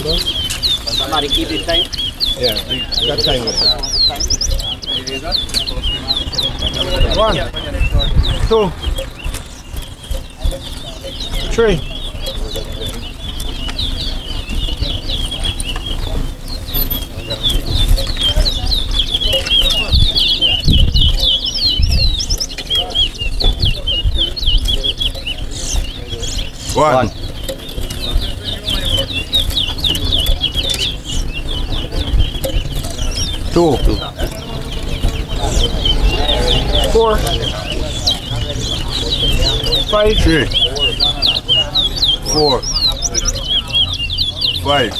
Somebody keep it time? Yeah, that time. 1, 2, 3. 1. 2. 4, 5, 3. 4. 5.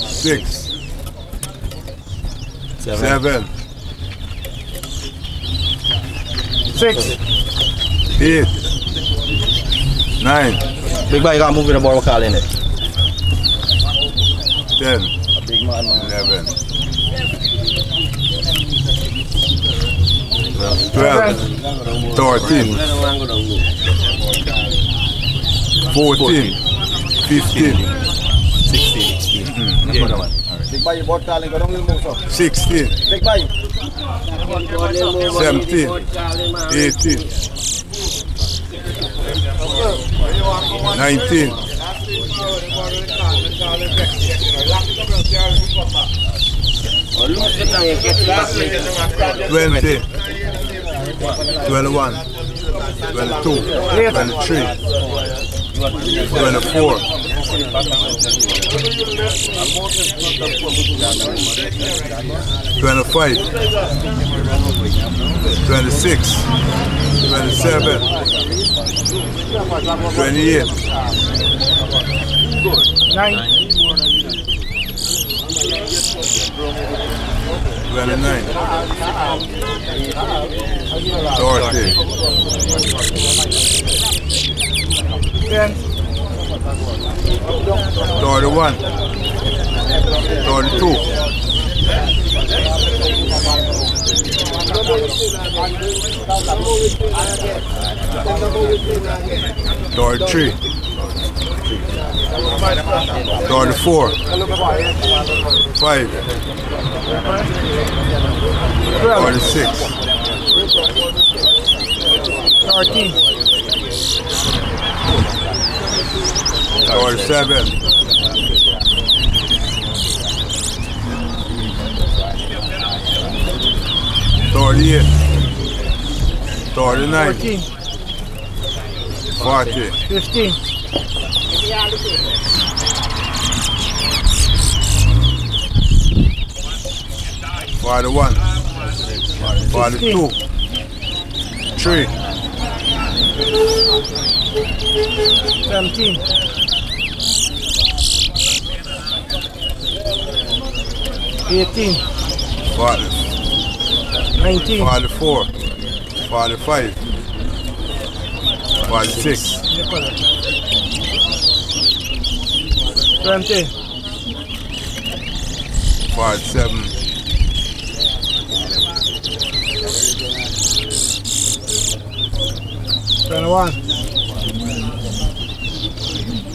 6. 7. 6. 8. 9. Big boy, you can't move with the ball, we're calling it. 10. A big man, man. 11. 12. 13. 14. 15. 16. Big boy, you board calling, go down, we'll move up. 16. Big boy. 17. 18. 19. 20. 21. 22. 23. 24. 25. 26. 27. 28. 9. 29. 30. 10. 31. 32. 33. 34. 5. 46. 13. 47. 38. 39. 14. 40. 15. 41. 42. 3. 17. 18. 40. 19. 44. 45. 46. 20. 47. 21.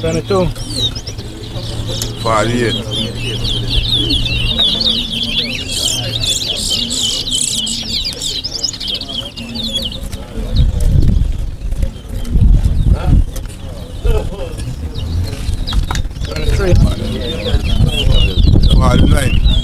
22. 48. 23. 49.